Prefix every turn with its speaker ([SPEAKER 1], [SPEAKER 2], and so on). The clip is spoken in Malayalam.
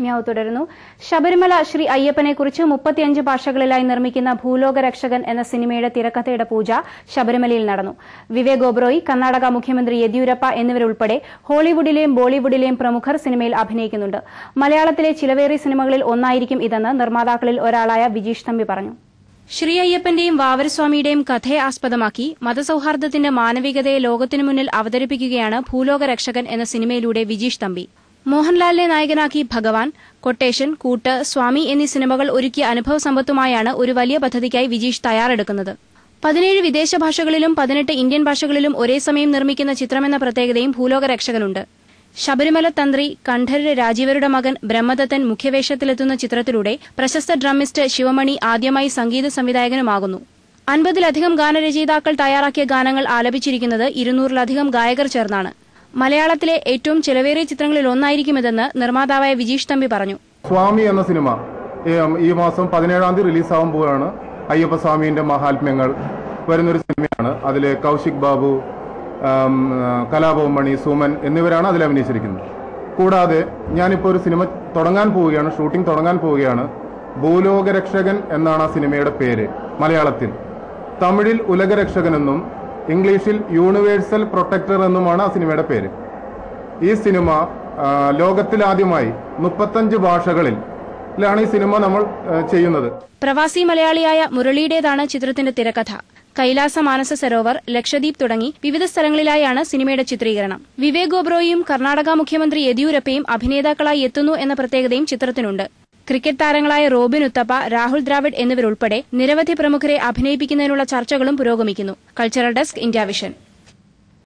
[SPEAKER 1] മ്യാവ് തുടരുന്നു. ശബരിമല ശ്രീ അയ്യപ്പനെക്കുറിച്ച് 35 ഭാഷകളിലായി നിർമ്മിക്കുന്ന ഭൂലോക രക്ഷകൻ എന്ന സിനിമയുടെ തിരക്കഥയുടെ പൂജ ശബരിമലയിൽ നടന്നു. വിവേക് ഒബ്രോയി, കർണാടക മുഖ്യമന്ത്രി യെദ്യൂരപ്പ എന്നിവരുൾപ്പെടെ ഹോളിവുഡിലെയും ബോളിവുഡിലെയും പ്രമുഖർ സിനിമയിൽ അഭിനയിക്കുന്നുണ്ട്. മലയാളത്തിലെ ചിലവേറിയ സിനിമകളിൽ ഒന്നായിരിക്കും ഇതെന്ന് നിർമ്മാതാക്കളിൽ ഒരാളായ വിജീഷ് തമ്പി പറഞ്ഞു. ശ്രീ അയ്യപ്പന്റെയും വാവരസ്വാമിയുടെയും കഥയെ ആസ്പദമാക്കി മതസൌഹാർദ്ദത്തിന്റെ മാനവികതയെ ലോകത്തിനു മുന്നിൽ അവതരിപ്പിക്കുകയാണ് ഭൂലോക രക്ഷകൻ എന്ന സിനിമയിലൂടെ വിജീഷ് തമ്പി. മോഹൻലാലിനെ നായകനാക്കി ഭഗവാൻ, കൊട്ടേഷൻ, കൂട്ട്, സ്വാമി എന്നീ സിനിമകൾ ഒരുക്കിയ അനുഭവ സമ്പത്തുമായാണ് ഒരു വലിയ പദ്ധതിക്കായി വിജീഷ് തയ്യാറെടുക്കുന്നത്. 17 വിദേശ ഭാഷകളിലും 18 ഇന്ത്യൻ ഭാഷകളിലും ഒരേ സമയം നിർമ്മിക്കുന്ന ചിത്രമെന്ന പ്രത്യേകതയും ഭൂലോക രക്ഷകനുണ്ട്. ശബരിമല തന്ത്രി കണ്ഠരര് രാജീവരുടെ മകൻ ബ്രഹ്മദത്തൻ മുഖ്യവേഷത്തിലെത്തുന്ന ചിത്രത്തിലൂടെ പ്രശസ്ത ഡ്രമ്മിസ്റ്റ് ശിവമണി ആദ്യമായി സംഗീത സംവിധായകനുമാകുന്നു. 50-ലധികം ഗാനരചയിതാക്കൾ തയ്യാറാക്കിയ ഗാനങ്ങൾ ആലപിച്ചിരിക്കുന്നത് 200-ലധികം ഗായകർ ചേർന്നാണ്. മലയാളത്തിലെ ഏറ്റവും ചെലവേറിയ ചിത്രങ്ങളിൽ ഒന്നായിരിക്കും ഇതെന്ന് നിർമ്മാതാവായ വിജീഷ് തമ്പി പറഞ്ഞു.
[SPEAKER 2] സ്വാമി എന്ന സിനിമ ഈ മാസം 17-ാം തീയതി റിലീസാവാൻ പോവുകയാണ്. അയ്യപ്പസ്വാമിന്റെ മഹാത്മ്യങ്ങൾ വരുന്നൊരു സിനിമയാണ്. അതിൽ കൗശിക് ബാബു, കലാഭവൻ മണി, സുമൻ എന്നിവരാണ് അതിൽ അഭിനയിച്ചിരിക്കുന്നത്. കൂടാതെ ഞാനിപ്പോൾ ഒരു സിനിമ തുടങ്ങാൻ പോവുകയാണ്, ഷൂട്ടിംഗ് തുടങ്ങാൻ പോവുകയാണ്. ഭൂലോകരക്ഷകൻ എന്നാണ് ആ സിനിമയുടെ പേര് മലയാളത്തിൽ. തമിഴിൽ ഉലകരക്ഷകൻ എന്നും ഇംഗ്ലീഷിൽ യൂണിവേഴ്സൽ പ്രൊട്ടക്ടർ എന്നുമാണ് ആ സിനിമയുടെ പേര്. ഈ സിനിമ ലോകത്തിലാദ്യമായി 35 ഭാഷകളിലാണ് ഈ സിനിമ നമ്മൾ ചെയ്യുന്നത്.
[SPEAKER 1] പ്രവാസി മലയാളിയായ മുരളിയുടേതാണ് ചിത്രത്തിന്റെ തിരക്കഥ. കൈലാസ മാനസ സരോവർ, ലക്ഷദ്വീപ് തുടങ്ങി വിവിധ സ്ഥലങ്ങളിലായാണ് സിനിമയുടെ ചിത്രീകരണം. വിവേക് ഒബ്രോയും കർണാടക മുഖ്യമന്ത്രി യെദ്യൂരപ്പയും അഭിനേതാക്കളായി എത്തുന്നു എന്ന പ്രത്യേകതയും ചിത്രത്തിനുണ്ട്. ക്രിക്കറ്റ് താരങ്ങളായ റോബിൻ ഉത്തപ്പ, രാഹുൽ ദ്രാവിഡ് എന്നിവരുൾപ്പെടെ നിരവധി പ്രമുഖരെ അഭിനയിപ്പിക്കുന്നതിനുള്ള ചർച്ചകളും പുരോഗമിക്കുന്നു. Cultural desk, India vision.